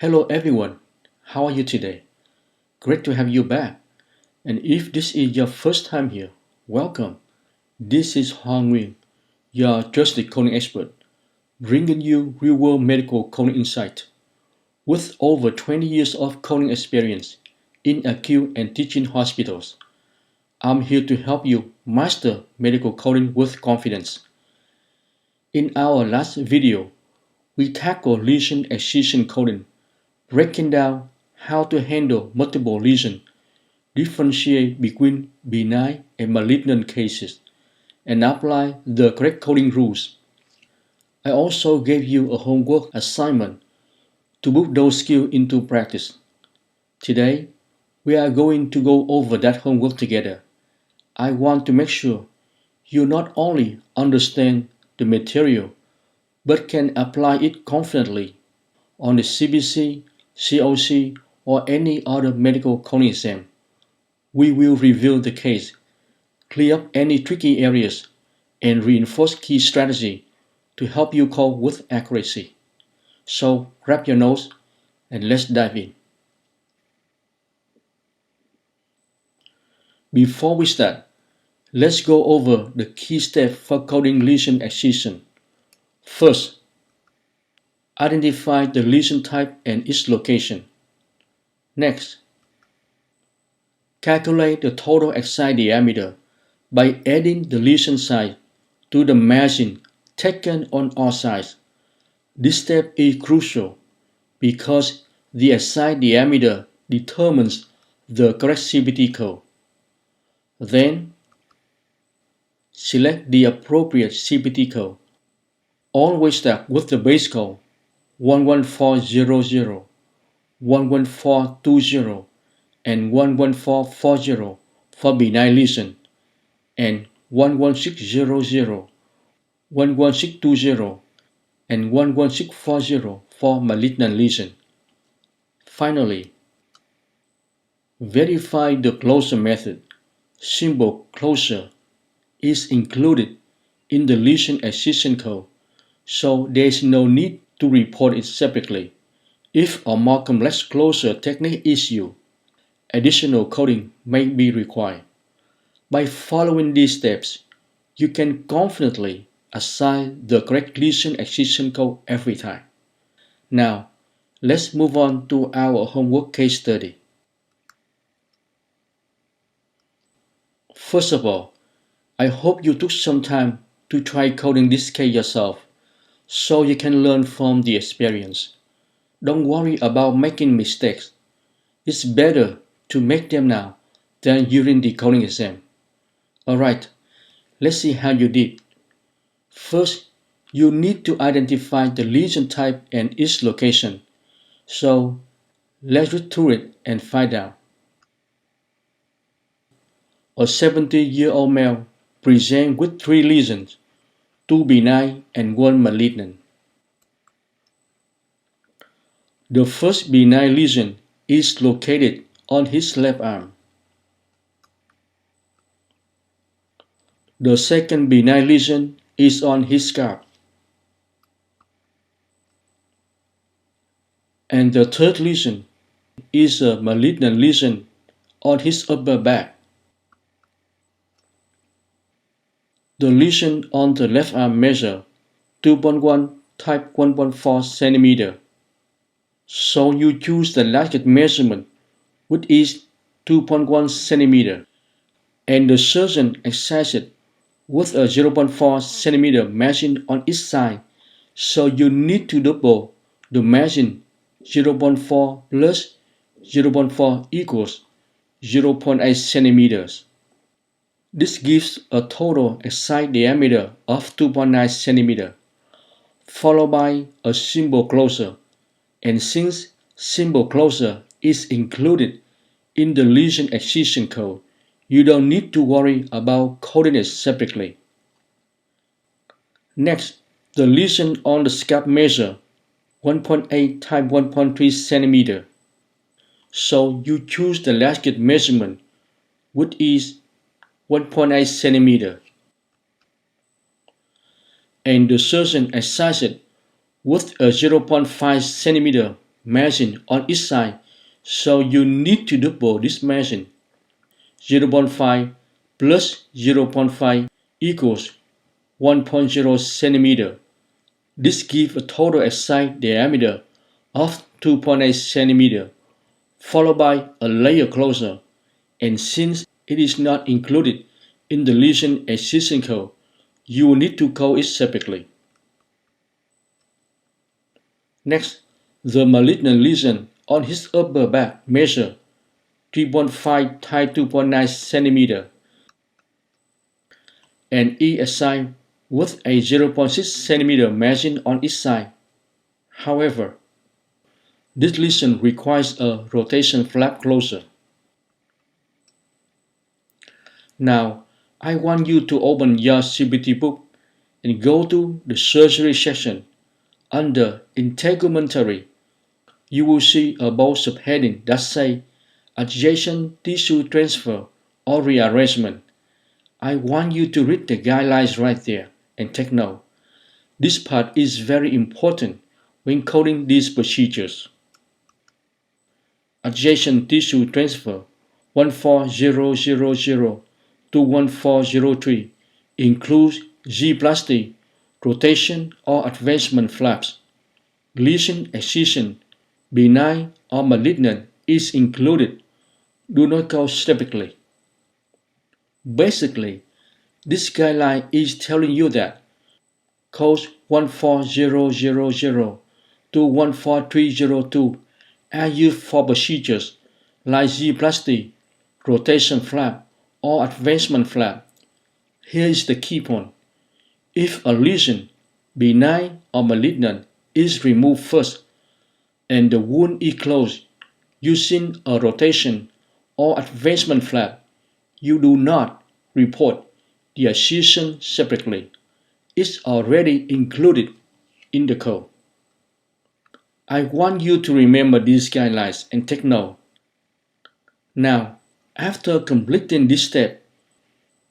Hello everyone, how are you today? Great to have you back. And if this is your first time here, welcome. This is Hoàng Nguyen, your trusted coding expert, bringing you real-world medical coding insight. With over 20 years of coding experience in acute and teaching hospitals, I'm here to help you master medical coding with confidence. In our last video, we tackled lesion excision coding, breaking down how to handle multiple lesions, differentiate between benign and malignant cases, and apply the correct coding rules. I also gave you a homework assignment to put those skills into practice. Today, we are going to go over that homework together. I want to make sure you not only understand the material, but can apply it confidently on the CBC, COC, or any other medical coding exam. We will review the case, clear up any tricky areas, and reinforce key strategy to help you code with accuracy. So grab your notes and let's dive in. Before we start, let's go over the key steps for coding lesion excision. First, identify the lesion type and its location. Next, calculate the total excised diameter by adding the lesion size to the margin taken on all sides. This step is crucial because the excised diameter determines the correct CPT code. Then, select the appropriate CPT code. Always start with the base code 11400, 11420, and 11440 for benign lesion, and 11600, 11620, and 11640 for malignant lesion. Finally, verify the closure method. Symbol closure is included in the lesion excision code, so there is no need to report it separately. If a more complex closure technique is used, additional coding may be required. By following these steps, you can confidently assign the correct lesion excision code every time. Now, let's move on to our homework case study. First of all, I hope you took some time to try coding this case yourself so you can learn from the experience. Don't worry about making mistakes. It's better to make them now than during the coding exam. Alright, let's see how you did. First, you need to identify the lesion type and its location. So, let's read through it and find out. A 70-year-old male presents with 3 lesions, 2 benign and 1 malignant. The first benign lesion is located on his left arm. The second benign lesion is on his scalp. And the third lesion is a malignant lesion on his upper back. The lesion on the left arm measures 2.1 times 1.4 cm. So you choose the largest measurement, which is 2.1 cm, and the surgeon excised it with a 0.4 cm margin on each side, so you need to double the margin. 0.4 plus 0.4 equals 0.8 centimeters. This gives a total excised diameter of 2.9 centimeters, followed by a symbol closure. And since symbol closure is included in the lesion excision code, you don't need to worry about coding it separately. Next, the lesion on the scalp measures 1.8 times 1.3 cm. So you choose the largest measurement, which is 1.8 cm. And the surgeon excised it with a 0.5 cm margin on each side, so you need to double this margin. 0.5 plus 0.5 equals 1.0 centimeter. This gives a total excised diameter of 2.8 centimeter, followed by a layer closure, and since it is not included in the lesion excision code, you will need to code it separately. Next, the malignant lesion on his upper back measure 3.5 times 2.9 centimeter and is excised with a 0.6 centimeter margin on each side. However, this lesion requires a rotation flap closure. Now, I want you to open your CPT book and go to the surgery section. Under integumentary, you will see a bold subheading that says adjacent tissue transfer or rearrangement. I want you to read the guidelines right there and take note. This part is very important when coding these procedures. Adjacent tissue transfer 14000 to 1403 includes Z-plasty, rotation or advancement flaps. Lesion excision, benign or malignant, is included. Do not go separately. Basically, this guideline is telling you that codes 14000 to 14302 are used for procedures like Z-plasty, rotation flap, or advancement flap. Here is the key point. If a lesion, benign or malignant, is removed first and the wound is closed using a rotation or advancement flap, you do not report the excision separately. It's already included in the code. I want you to remember these guidelines and take note. Now, after completing this step,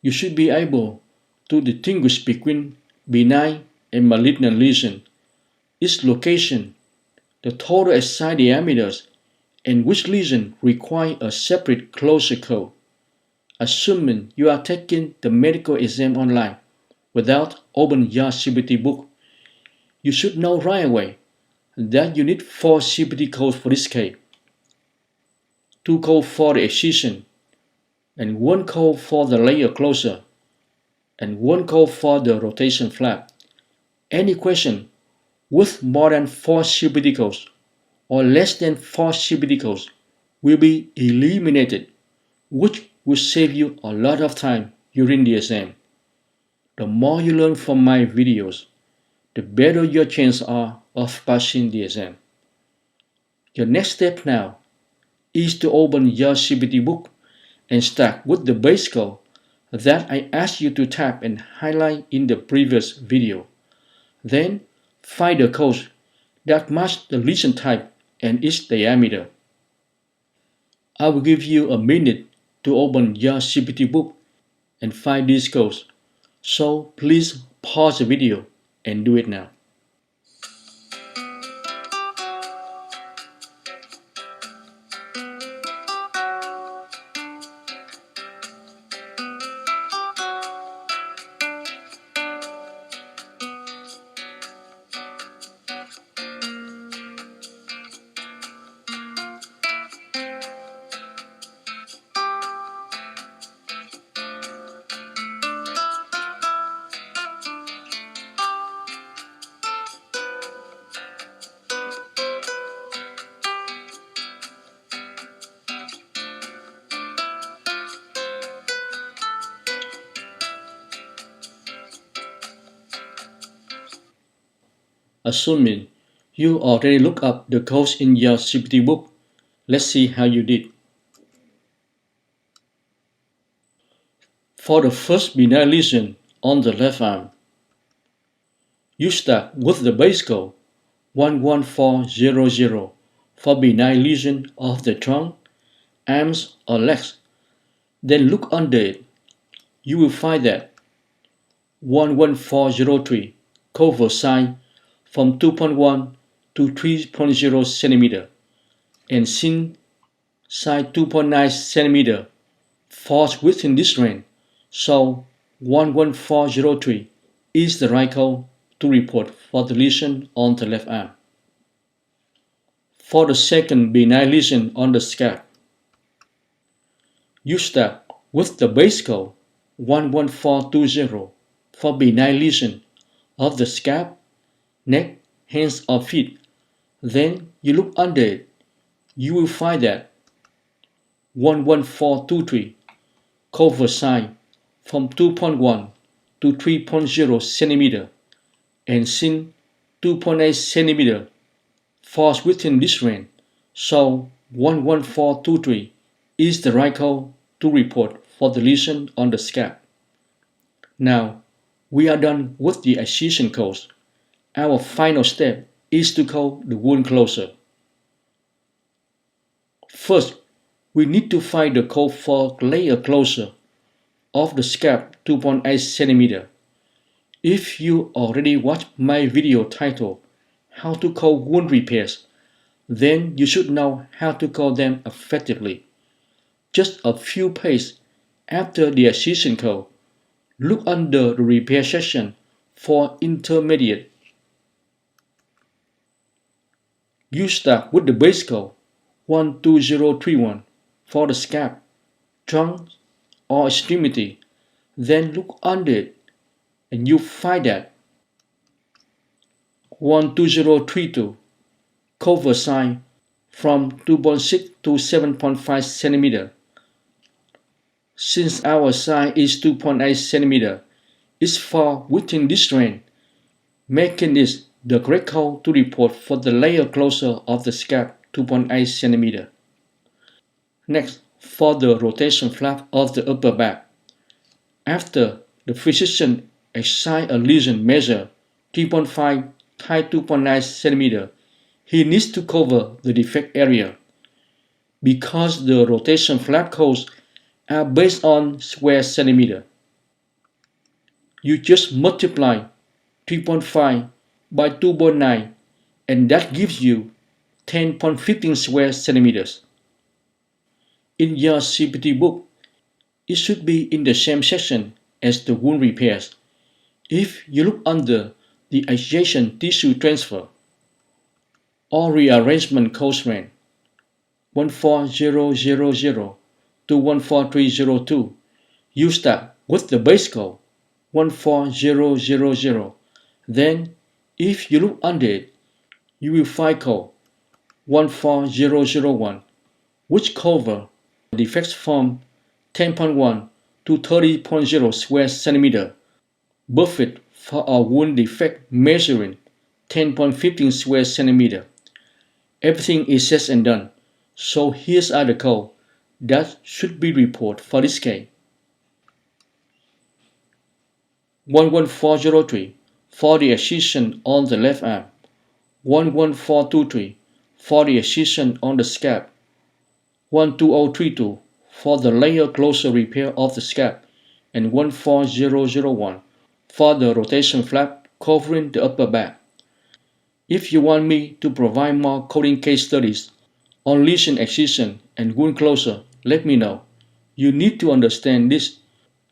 you should be able to distinguish between benign and malignant lesion, its location, the total excised diameters, and which lesion require a separate closure code. Assuming you are taking the medical exam online without opening your CPT book, you should know right away that you need 4 CPT codes for this case. 2 codes for the excision, and 1 code for the layer closure, and 1 code for the rotation flap. Any question with more than 4 CPT codes or less than 4 CPT codes will be eliminated, which will save you a lot of time during the exam. The more you learn from my videos, the better your chances are of passing the exam. Your next step now is to open your CPT book and start with the base code that I asked you to tap and highlight in the previous video. Then find the codes that match the lesion type and its diameter. I will give you a minute to open your CPT book and find these codes, so please pause the video and do it now. Assuming you already looked up the codes in your CPT book, let's see how you did. For the first benign lesion on the left arm, you start with the base code 11400 for benign lesion of the trunk, arms or legs. Then look under it. You will find that 11403 covers size from 2.1 to 3.0 cm, and sin side 2.9 cm falls within this range, so 11403 is the right code to report for the lesion on the left arm. For the second benign lesion on the scalp, you start with the base code 11420 for benign lesion of the scalp, neck, hands or feet. Then you look under it. You will find that 11423 cover side from 2.1 to 3.0 cm and sin 2.8 cm falls within this range, so 11423 is the right code to report for the lesion on the scalp. Now, we are done with the excision codes. Our final step is to code the wound closure. First, we need to find the code for layer closure of the scalp 2.8 cm. If you already watched my video titled How to Code Wound Repairs, then you should know how to code them effectively. Just a few pages after the excision code, look under the repair section for intermediate. You start with the base code 12031 for the scalp, trunk, or extremity, then look under it and you find that 12032 cover side from 2.6 to 7.5 cm. Since our side is 2.8 cm, it's far within this range, making this the correct code to report for the layer closure of the scalp 2.8 cm. Next, for the rotation flap of the upper back. After the physician excise a lesion measure 3.5 times 2.9 cm, he needs to cover the defect area. Because the rotation flap codes are based on square centimeter, you just multiply 3.5 by 2.9 and that gives you 10.15 square centimeters. In your CPT book, it should be in the same section as the wound repairs. If you look under the adjacent tissue transfer or rearrangement code range 14000 to 14302, you start with the base code 14000. Then, if you look under it, you will find code 14001, which cover defects from 10.1 to 30.0 square centimeter, perfect for a wound defect measuring 10.15 square centimeter. Everything is said and done, so here's the code that should be reported for this case. 11403 for the excision on the left arm, 11423 for the excision on the scalp, 12032 for the layer closure repair of the scalp, and 14001 for the rotation flap covering the upper back. If you want me to provide more coding case studies on lesion excision and wound closure, let me know. You need to understand this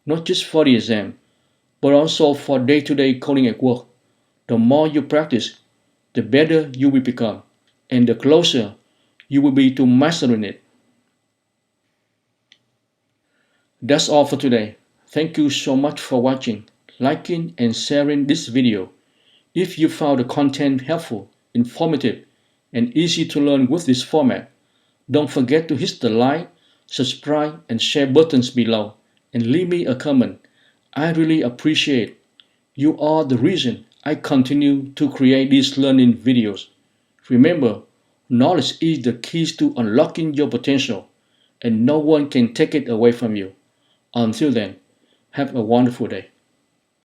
not just for the exam, but also for day-to-day coding at work. The more you practice, the better you will become, and the closer you will be to mastering it. That's all for today. Thank you so much for watching, liking, and sharing this video. If you found the content helpful, informative, and easy to learn with this format, don't forget to hit the like, subscribe, and share buttons below, and leave me a comment. I really appreciate it. You are the reason I continue to create these learning videos. Remember, knowledge is the key to unlocking your potential, and no one can take it away from you. Until then, have a wonderful day.